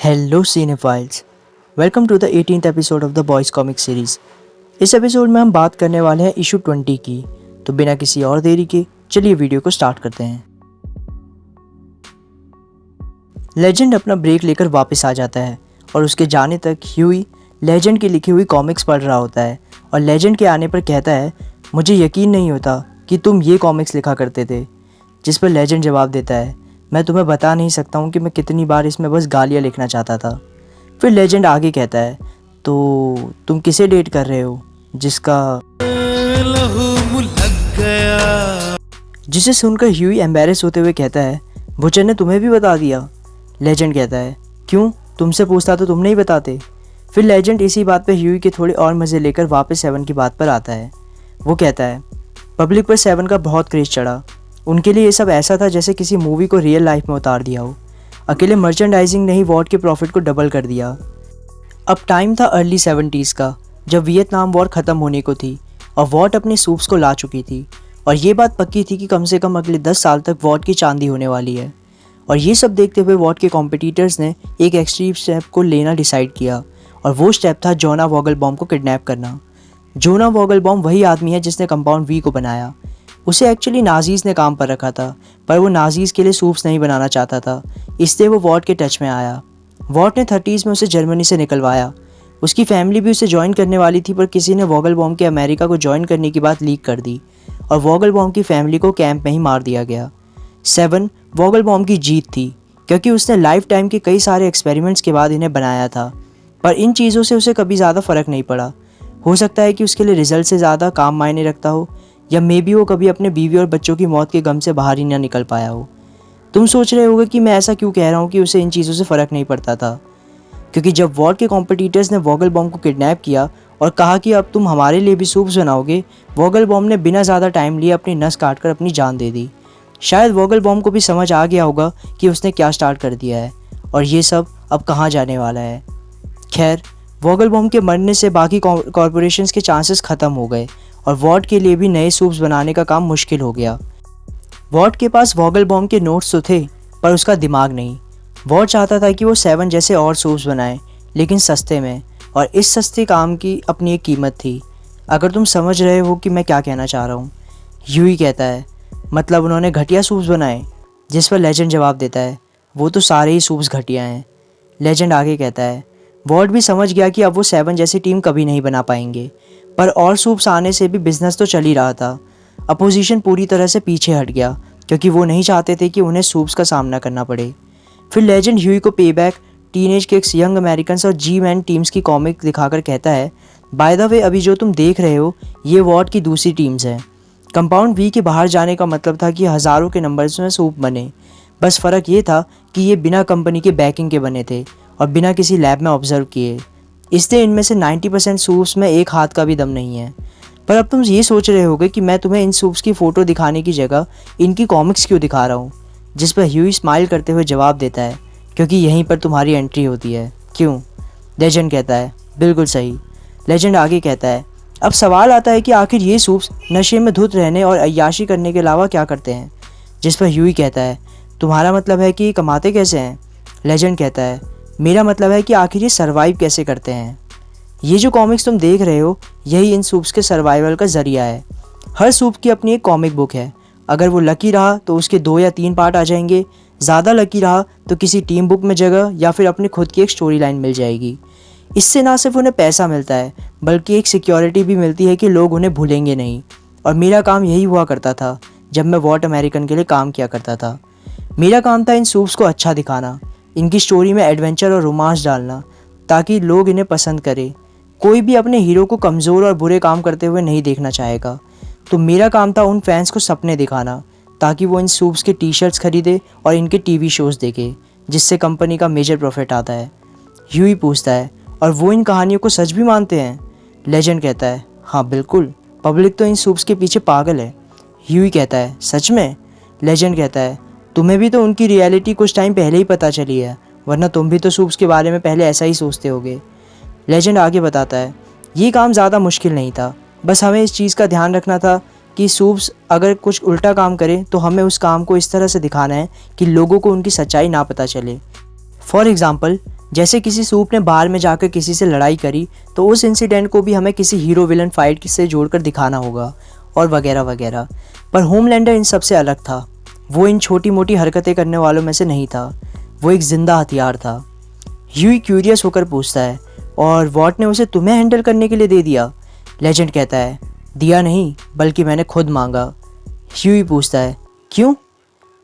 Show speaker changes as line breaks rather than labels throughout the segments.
Hello cinephiles, welcome to the 18th episode of the Boys comic series. इस episode में हम बात करने वाले हैं इशू 20 की। तो बिना किसी और देरी के चलिए वीडियो को स्टार्ट करते हैं। लेजेंड अपना ब्रेक लेकर वापस आ जाता है और उसके जाने तक ह्यूई लेजेंड की लिखी हुई कॉमिक्स पढ़ रहा होता है और लेजेंड के आने पर कहता है, मुझे यकीन नहीं होता कि तुम ये कॉमिक्स लिखा करते थे। जिस पर लेजेंड जवाब देता है, मैं तुम्हें बता नहीं सकता हूँ कि मैं कितनी बार इसमें बस गालियाँ लिखना चाहता था। फिर लेजेंड आगे कहता है, तो तुम किसे डेट कर रहे हो जिसे सुनकर ह्यूई एम्बैरेस होते हुए कहता है, बुचर ने तुम्हें भी बता दिया। लेजेंड कहता है, क्यों, तुमसे पूछता तो तुम नहीं बताते। फिर लेजेंड इसी बात पर ह्यूई के थोड़े और मज़े लेकर वापस 7 की बात पर आता है। वो कहता है, पब्लिक पर 7 का बहुत क्रेज़ चढ़ा। उनके लिए ये सब ऐसा था जैसे किसी मूवी को रियल लाइफ में उतार दिया हो। अकेले मर्चेंडाइजिंग ने ही वॉर के प्रॉफिट को डबल कर दिया। अब टाइम था अर्ली 70s का, जब वियतनाम वॉर ख़त्म होने को थी और वॉट अपने सूप्स को ला चुकी थी और ये बात पक्की थी कि कम से कम अगले 10 साल तक वॉट की चांदी होने वाली है। और ये सब देखते हुए वॉट के कॉम्पिटिटर्स ने एक एक्सट्रीम स्टेप को लेना डिसाइड किया और वो स्टेप था जोना वॉगलबॉम को किडनैप करना। जोना वॉगलबॉम वही आदमी है जिसने कंपाउंड वी को बनाया। उसे एक्चुअली नाजीज़ ने काम पर रखा था, पर वो नाजीज़ के लिए सूप्स नहीं बनाना चाहता था, इसलिए वो वॉट के टच में आया। वॉट ने 30s में उसे जर्मनी से निकलवाया। उसकी फैमिली भी उसे ज्वाइन करने वाली थी, पर किसी ने वॉगलबॉम के अमेरिका को ज्वाइन करने की बात लीक कर दी और वॉगलबॉम की फैमिली को कैंप में ही मार दिया गया। 7 वॉगलबॉम की जीत थी, क्योंकि उसने लाइफ टाइम के कई सारे एक्सपेरिमेंट्स के बाद इन्हें बनाया था, पर इन चीज़ों से उसे कभी ज़्यादा फ़र्क नहीं पड़ा। हो सकता है कि उसके लिए रिजल्ट से ज़्यादा काम मायने रखता हो, या मे बी वो कभी अपने बीवी और बच्चों की मौत के गम से बाहर ही ना निकल पाया हो। तुम सोच रहे होगे कि मैं ऐसा क्यों कह रहा हूँ कि उसे इन चीज़ों से फ़र्क नहीं पड़ता था, क्योंकि जब वॉर के कॉम्पिटिटर्स ने वॉगलबॉम को किडनैप किया और कहा कि अब तुम हमारे लिए भी सूप्स बनाओगे, वॉगलबॉम ने बिना ज़्यादा टाइम लिए अपनी नस काट कर अपनी जान दे दी। शायद वॉगलबॉम को भी समझ आ गया होगा कि उसने क्या स्टार्ट कर दिया है और ये सब अब कहाँ जाने वाला है। खैर, वॉगलबॉम के मरने से बाकी कॉरपोरेशंस के चांसेस ख़त्म हो गए और वॉट के लिए भी नए सूप्स बनाने का काम मुश्किल हो गया। वॉट के पास वॉगलबॉम के नोट्स तो थे, पर उसका दिमाग नहीं। वॉट चाहता था कि वो 7 जैसे और सूप्स बनाए, लेकिन सस्ते में, और इस सस्ते काम की अपनी एक कीमत थी। अगर तुम समझ रहे हो कि मैं क्या कहना चाह रहा हूँ। ह्यूई कहता है, मतलब उन्होंने घटिया सूप्स बनाए। जिस पर लेजेंड जवाब देता है, वो तो सारे ही सूप्स घटिया हैं। लेजेंड आगे कहता है, वॉट भी समझ गया कि अब वो 7 जैसी टीम कभी नहीं बना पाएंगे, पर और सूप्स आने से भी बिजनेस तो चल ही रहा था। अपोजिशन पूरी तरह से पीछे हट गया, क्योंकि वो नहीं चाहते थे कि उन्हें सूप्स का सामना करना पड़े। फिर लेजेंड ह्यूई को payback, teenage kicks, young Americans और जी मैन टीम्स की कॉमिक दिखाकर कहता है, बाय द वे, अभी जो तुम देख रहे हो ये वॉट की दूसरी टीम्स हैं। कंपाउंड वी के बाहर जाने का मतलब था कि हज़ारों के नंबर्स में सूप बने। बस फ़र्क ये था कि ये बिना कंपनी के बैकिंग के बने थे और बिना किसी लैब में ऑब्जर्व किए, इसलिए इनमें से 90% सूप्स में एक हाथ का भी दम नहीं है। पर अब तुम ये सोच रहे होगे कि मैं तुम्हें इन सूप्स की फ़ोटो दिखाने की जगह इनकी कॉमिक्स क्यों दिखा रहा हूँ। जिस पर ह्यूई स्माइल करते हुए जवाब देता है, क्योंकि यहीं पर तुम्हारी एंट्री होती है। क्यों? लेजेंड कहता है, बिल्कुल सही। लेजेंड आगे कहता है, अब सवाल आता है कि आखिर ये सूप्स नशे में धुत रहने और अय्याशी करने के अलावा क्या करते हैं। जिस पर ह्यूई कहता है, तुम्हारा मतलब है कि कमाते कैसे हैं। लेजेंड कहता है, मेरा मतलब है कि आखिर ये सर्वाइव कैसे करते हैं। ये जो कॉमिक्स तुम देख रहे हो, यही इन सूप्स के सर्वाइवल का ज़रिया है। हर सूप की अपनी एक कॉमिक बुक है। अगर वो लकी रहा तो उसके 2 या 3 पार्ट आ जाएंगे, ज़्यादा लकी रहा तो किसी टीम बुक में जगह या फिर अपनी खुद की एक स्टोरी लाइन मिल जाएगी। इससे ना सिर्फ उन्हें पैसा मिलता है, बल्कि एक सिक्योरिटी भी मिलती है कि लोग उन्हें भूलेंगे नहीं। और मेरा काम यही हुआ करता था जब मैं वॉट अमेरिकन के लिए काम किया करता था। मेरा काम था इन सूप्स को अच्छा दिखाना, इनकी स्टोरी में एडवेंचर और रोमांस डालना, ताकि लोग इन्हें पसंद करें। कोई भी अपने हीरो को कमज़ोर और बुरे काम करते हुए नहीं देखना चाहेगा। तो मेरा काम था उन फैंस को सपने दिखाना, ताकि वो इन सूप्स के टी-शर्ट्स खरीदे और इनके टीवी शोज़ देखे, जिससे कंपनी का मेजर प्रॉफिट आता है। ह्यूई पूछता है, और वो इन कहानियों को सच भी मानते हैं। लेजेंड कहता है, हाँ बिल्कुल, पब्लिक तो इन सूप्स के पीछे पागल है। ह्यूई कहता है, सच में? लेजेंड कहता है, तुम्हें भी तो उनकी रियलिटी कुछ टाइम पहले ही पता चली है, वरना तुम भी तो सूप्स के बारे में पहले ऐसा ही सोचते होगे। लेजेंड आगे बताता है, ये काम ज़्यादा मुश्किल नहीं था, बस हमें इस चीज़ का ध्यान रखना था कि सूप्स अगर कुछ उल्टा काम करें तो हमें उस काम को इस तरह से दिखाना है कि लोगों को उनकी सच्चाई ना पता चले। फॉर एग्ज़ाम्पल, जैसे किसी सूप ने बार में जाकर किसी से लड़ाई करी तो उस इंसिडेंट को भी हमें किसी हीरो विलन फाइट से जोड़कर दिखाना होगा, और वगैरह वगैरह। पर होमलैंडर इन सब से अलग था। वो इन छोटी मोटी हरकतें करने वालों में से नहीं था, वो एक जिंदा हथियार था। ह्यूई क्यूरियस होकर पूछता है, और वॉट ने उसे तुम्हें हैंडल करने के लिए दे दिया? लेजेंड कहता है, दिया नहीं बल्कि मैंने खुद मांगा। ह्यूई पूछता है, क्यों?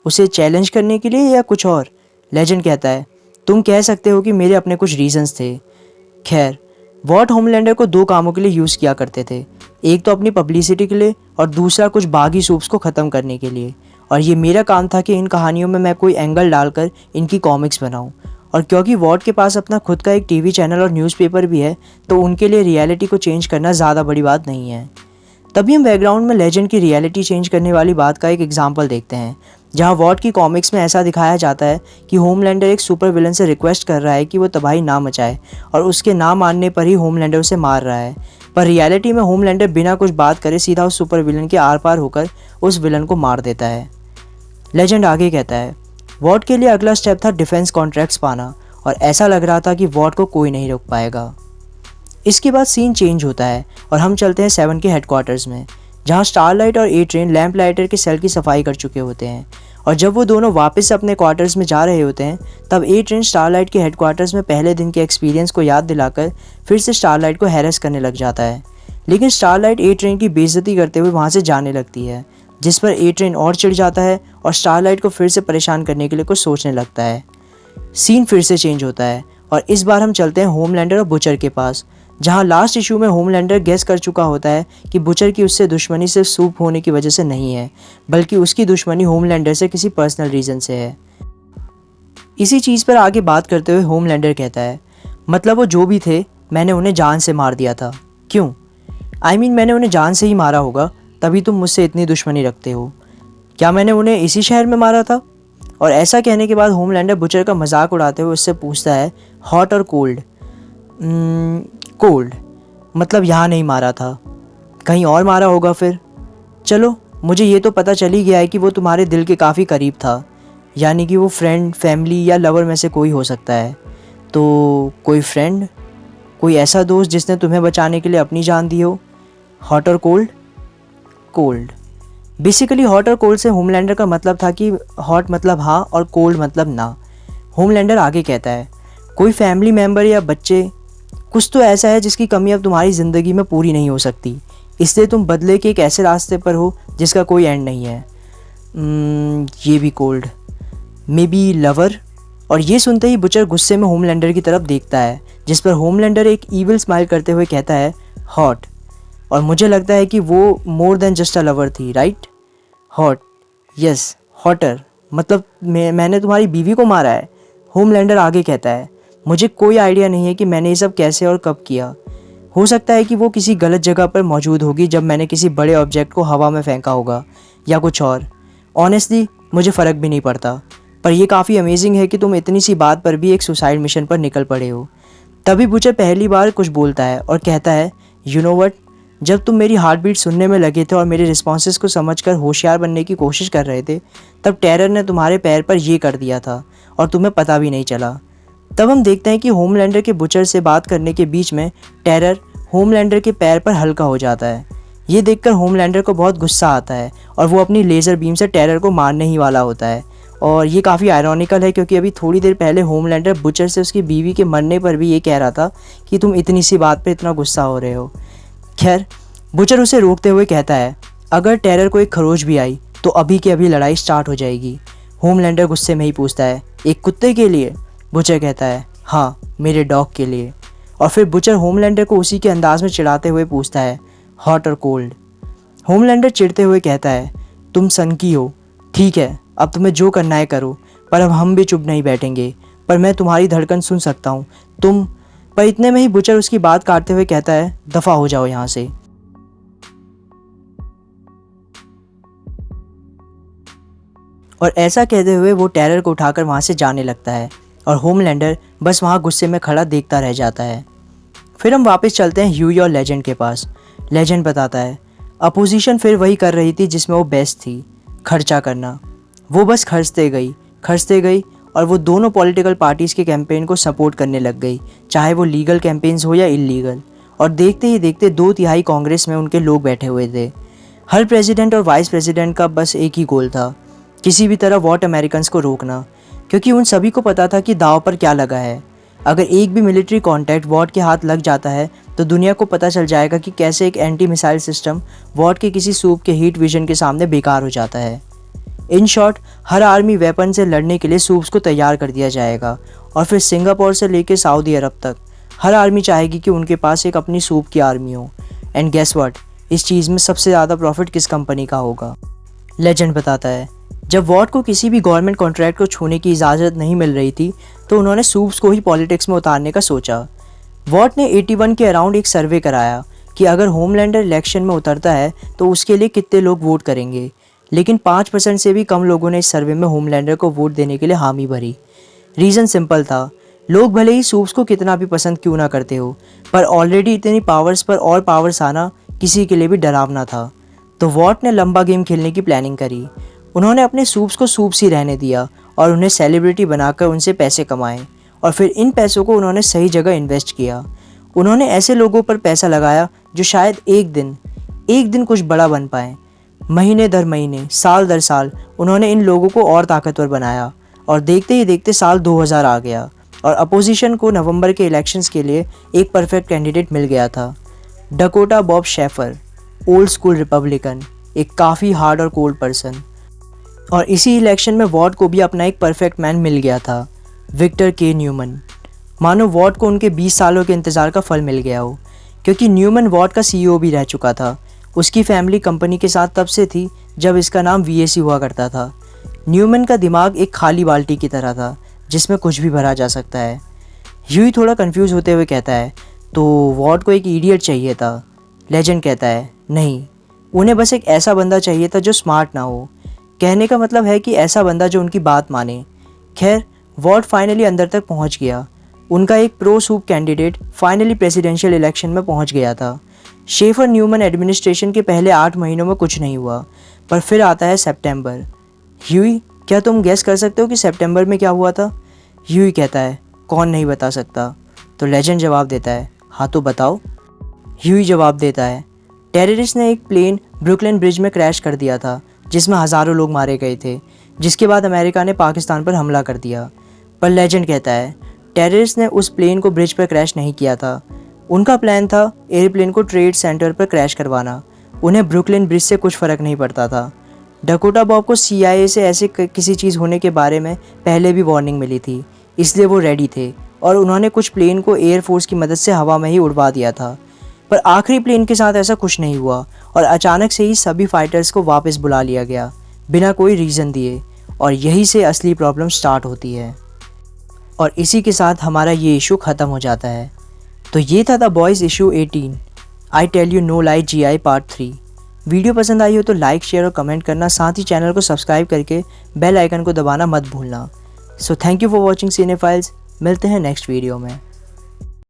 उसे चैलेंज करने के लिए या कुछ और? लेजेंड कहता है, तुम कह सकते हो कि मेरे अपने कुछ रीजंस थे। खैर, वॉट होमलैंडर को 2 कामों के लिए यूज़ किया करते थे, एक तो अपनी पब्लिसिटी के लिए और दूसरा कुछ बागी सूप्स को ख़त्म करने के लिए। और ये मेरा काम था कि इन कहानियों में मैं कोई एंगल डालकर इनकी कॉमिक्स बनाऊं। और क्योंकि वॉट के पास अपना खुद का एक टीवी चैनल और न्यूज़पेपर भी है, तो उनके लिए रियलिटी को चेंज करना ज़्यादा बड़ी बात नहीं है। तभी हम बैकग्राउंड में लेजेंड की रियलिटी चेंज करने वाली बात का एक एग्जाम्पल देखते हैं, जहां वॉट की कॉमिक्स में ऐसा दिखाया जाता है कि होमलैंडर एक सुपर विलन से रिक्वेस्ट कर रहा है कि वो तबाही ना मचाए, और उसके ना मानने पर ही होमलैंडर उसे मार रहा है। पर रियलिटी में होमलैंडर बिना कुछ बात करे सीधा उस सुपर विलन के आर पार होकर उस विलन को मार देता है। लेजेंड आगे कहता है, वॉट के लिए अगला स्टेप था डिफेंस कॉन्ट्रैक्ट्स पाना, और ऐसा लग रहा था कि वॉट को कोई नहीं रोक पाएगा। इसके बाद सीन चेंज होता है और हम चलते हैं 7 के हेडक्वार्टर्स में, जहां स्टारलाइट और ए ट्रेन लैंप लाइटर के सेल की सफाई कर चुके होते हैं। और जब वो दोनों वापस अपने क्वार्टर्स में जा रहे होते हैं, तब ए ट्रेन स्टारलाइट के हेडक्वार्टर्स में पहले दिन के एक्सपीरियंस को याद दिलाकर फिर से स्टारलाइट को हैरेस करने लग जाता है। लेकिन स्टारलाइट ए ट्रेन की बेइज्जती करते हुए वहाँ से जाने लगती है, जिस पर ए ट्रेन और चिढ़ जाता है और स्टारलाइट को फिर से परेशान करने के लिए कुछ सोचने लगता है। सीन फिर से चेंज होता है और इस बार हम चलते हैं होमलैंडर और बुचर के पास, जहां लास्ट इशू में होमलैंडर गेस कर चुका होता है कि बुचर की उससे दुश्मनी सिर्फ सूप होने की वजह से नहीं है, बल्कि उसकी दुश्मनी होमलैंडर से किसी पर्सनल रीज़न से है। इसी चीज़ पर आगे बात करते हुए होमलैंडर कहता है, मतलब वो जो भी थे मैंने उन्हें जान से मार दिया था। क्यों? मैंने उन्हें जान से ही मारा होगा, तभी तुम मुझसे इतनी दुश्मनी रखते हो। क्या मैंने उन्हें इसी शहर में मारा था? और ऐसा कहने के बाद होमलैंडर बुचर का मजाक उड़ाते हुए उससे पूछता है, हॉट और कोल्ड? कोल्ड मतलब यहाँ नहीं मारा था, कहीं और मारा होगा फिर। चलो, मुझे ये तो पता चल ही गया है कि वो तुम्हारे दिल के काफ़ी करीब था, यानी कि वो फ्रेंड, फैमिली या लवर में से कोई हो सकता है। तो कोई फ्रेंड, कोई ऐसा दोस्त जिसने तुम्हें बचाने के लिए अपनी जान दी हो। हॉट और कोल्ड? कोल्ड बेसिकली हॉट और कोल्ड से होमलैंडर का मतलब था कि हॉट मतलब हाँ और कोल्ड मतलब ना। होमलैंडर आगे कहता है, कोई फैमिली मेम्बर या बच्चे, कुछ तो ऐसा है जिसकी कमी अब तुम्हारी ज़िंदगी में पूरी नहीं हो सकती, इसलिए तुम बदले के एक ऐसे रास्ते पर हो जिसका कोई एंड नहीं है। ये भी कोल्ड, मे बी लवर। और ये सुनते ही बुचर गुस्से में होमलैंडर की तरफ देखता है, जिस पर होमलैंडर एक ईविल स्माइल करते हुए कहता है, हॉट। और मुझे लगता है कि वो more than just a lover थी, राइट? हॉट, यस, हॉटर मतलब मैंने तुम्हारी बीवी को मारा है। होमलैंडर आगे कहता है, मुझे कोई आइडिया नहीं है कि मैंने ये सब कैसे और कब किया। हो सकता है कि वो किसी गलत जगह पर मौजूद होगी जब मैंने किसी बड़े ऑब्जेक्ट को हवा में फेंका होगा, या कुछ और। ऑनेस्टली मुझे फ़र्क भी नहीं पड़ता, पर यह काफ़ी अमेजिंग है कि तुम इतनी सी बात पर भी एक सुसाइड मिशन पर निकल पड़े हो। तभी बुचर पहली बार कुछ बोलता है और कहता है, यू नो व्हाट, जब तुम मेरी हार्ट बीट सुनने में लगे थे और मेरे रिस्पॉन्सेस को समझकर होशियार बनने की कोशिश कर रहे थे, तब टेरर ने तुम्हारे पैर पर ये कर दिया था और तुम्हें पता भी नहीं चला। तब हम देखते हैं कि होमलैंडर के बुचर से बात करने के बीच में टेरर होमलैंडर के पैर पर हल्का हो जाता है। ये देखकर होमलैंडर को बहुत गुस्सा आता है और वो अपनी लेज़र बीम से टेरर को मारने ही वाला होता है। और ये काफ़ी आयरॉनिकल है क्योंकि अभी थोड़ी देर पहले होमलैंडर बुचर से उसकी बीवी के मरने पर भी ये कह रहा था कि तुम इतनी सी बात पे इतना गुस्सा हो रहे हो। खैर, बुचर उसे रोकते हुए कहता है, अगर टेरर को एक खरोच भी आई तो अभी के अभी लड़ाई स्टार्ट हो जाएगी। होमलैंडर गुस्से में ही पूछता है, एक कुत्ते के लिए? बुचर कहता है, हाँ, मेरे डॉग के लिए। और फिर बुचर होमलैंडर को उसी के अंदाज में चिढ़ाते हुए पूछता है, हॉट और कोल्ड? होमलैंडर चिढ़ते हुए कहता है, तुम संकी हो, ठीक है, अब तुम्हें जो करना है करो, पर अब हम भी चुप नहीं बैठेंगे। पर मैं तुम्हारी धड़कन सुन सकता हूँ, तुम। पर इतने में ही बुचर उसकी बात काटते हुए कहता है, दफ़ा हो जाओ यहाँ से। और ऐसा कहते हुए वो टेरर को उठाकर वहाँ से जाने लगता है और होमलैंडर बस वहाँ गुस्से में खड़ा देखता रह जाता है। फिर हम वापस चलते हैं ह्यूई और लेजेंड के पास। लेजेंड बताता है, अपोजिशन फिर वही कर रही थी जिसमें वो बेस्ट थी, खर्चा करना। वो बस खर्चते गई और वो दोनों पॉलिटिकल पार्टीज़ के कैंपेन को सपोर्ट करने लग गई, चाहे वो लीगल कैंपेन्स हो या इलीगल। और देखते ही देखते 2/3 कांग्रेस में उनके लोग बैठे हुए थे। हर प्रेसिडेंट और वाइस प्रेसिडेंट का बस एक ही गोल था, किसी भी तरह वॉट अमेरिकन्स को रोकना, क्योंकि उन सभी को पता था कि दांव पर क्या लगा है। अगर एक भी मिलिट्री कॉन्टैक्ट वॉट के हाथ लग जाता है तो दुनिया को पता चल जाएगा कि कैसे एक एंटी मिसाइल सिस्टम वॉट के किसी सूप के हीट विजन के सामने बेकार हो जाता है। In short, her army weapon से लड़ने के लिए सूप्स को तैयार कर दिया जाएगा और फिर सिंगापुर से लेकर सऊदी अरब तक हर आर्मी चाहेगी कि उनके पास एक अपनी सूप की आर्मी हो। एंड गेस व्हाट, इस चीज़ में सबसे ज़्यादा प्रॉफिट किस कंपनी का होगा? लेजेंड बताता है, जब वॉट को किसी भी गवर्नमेंट कॉन्ट्रैक्ट को छूने की इजाज़त नहीं मिल रही थी तो उन्होंने सूप्स को ही पॉलिटिक्स में उतारने का सोचा। वॉट ने 81 के अराउंड एक सर्वे कराया कि अगर होमलैंडर इलेक्शन में उतरता है तो उसके लिए कितने लोग वोट करेंगे, लेकिन 5% से भी कम लोगों ने इस सर्वे में होमलैंडर को वोट देने के लिए हामी भरी। रीज़न सिंपल था, लोग भले ही सूप्स को कितना भी पसंद क्यों ना करते हो, पर ऑलरेडी इतनी पावर्स पर और पावर्स आना किसी के लिए भी डरावना था। तो वॉट ने लंबा गेम खेलने की प्लानिंग करी। उन्होंने अपने सूप्स को सूप्स ही रहने दिया और उन्हें सेलिब्रिटी बनाकर उनसे पैसे कमाए, और फिर इन पैसों को उन्होंने सही जगह इन्वेस्ट किया। उन्होंने ऐसे लोगों पर पैसा लगाया जो शायद एक दिन कुछ बड़ा बन पाए। महीने दर महीने, साल दर साल उन्होंने इन लोगों को और ताकतवर बनाया, और देखते ही देखते साल 2000 आ गया और अपोजिशन को नवंबर के इलेक्शंस के लिए एक परफेक्ट कैंडिडेट मिल गया था, Dakota Bob Shafer, old school Republican, एक काफ़ी हार्ड और कोल्ड पर्सन। और इसी इलेक्शन में वॉट को भी अपना एक परफेक्ट मैन मिल गया था, विक्टर के न्यूमन। मानो वॉट को उनके 20 सालों के इंतज़ार का फल मिल गया हो, क्योंकि न्यूमन वॉट का CEO भी रह चुका था। उसकी फैमिली कंपनी के साथ तब से थी जब इसका नाम VAC हुआ करता था। न्यूमन का दिमाग एक खाली बाल्टी की तरह था जिसमें कुछ भी भरा जा सकता है। ह्यूई थोड़ा कंफ्यूज होते हुए कहता है, तो वॉट को एक इडियट चाहिए था। लेजेंड कहता है, नहीं, उन्हें बस एक ऐसा बंदा चाहिए था जो स्मार्ट ना हो। कहने का मतलब है कि ऐसा बंदा जो उनकी बात माने। खैर, वॉट फाइनली अंदर तक पहुंच गया। उनका एक pro soup candidate finally presidential election में पहुंच गया था। शेफर न्यूमन एडमिनिस्ट्रेशन के पहले 8 महीनों में कुछ नहीं हुआ, पर फिर आता है सितंबर। ह्यूई, क्या तुम गेस कर सकते हो कि सितंबर में क्या हुआ था? ह्यूई कहता है, कौन नहीं बता सकता। तो लेजेंड जवाब देता है, हाँ तो बताओ। ह्यूई जवाब देता है, टेररिस्ट ने एक प्लेन ब्रुकलिन ब्रिज में क्रैश कर दिया था जिसमें हज़ारों लोग मारे गए थे, जिसके बाद अमेरिका ने पाकिस्तान पर हमला कर दिया। पर लेजेंड कहता है, टेररिस्ट ने उस प्लेन को ब्रिज पर क्रैश नहीं किया था। उनका प्लान था एयरप्लेन को ट्रेड सेंटर पर क्रैश करवाना। उन्हें ब्रुकलिन ब्रिज से कुछ फ़र्क नहीं पड़ता था। डकोटा बॉब को CIA से ऐसे किसी चीज़ होने के बारे में पहले भी वार्निंग मिली थी, इसलिए वो रेडी थे और उन्होंने कुछ प्लेन को एयरफोर्स की मदद से हवा में ही उड़वा दिया था। पर आखिरी प्लेन के साथ ऐसा कुछ नहीं हुआ और अचानक से ही सभी फाइटर्स को वापस बुला लिया गया बिना कोई रीज़न दिए, और यहीं से असली प्रॉब्लम स्टार्ट होती है। और इसी के साथ हमारा ये इशू ख़त्म हो जाता है। तो ये था the Boys issue 18, I tell you no lie GI part 3। Video पसंद आई हो तो लाइक, शेयर और कमेंट करना, साथ ही चैनल को सब्सक्राइब करके बेल आइकन को दबाना मत भूलना। So thank you for watching cinephiles. मिलते हैं नेक्स्ट वीडियो में।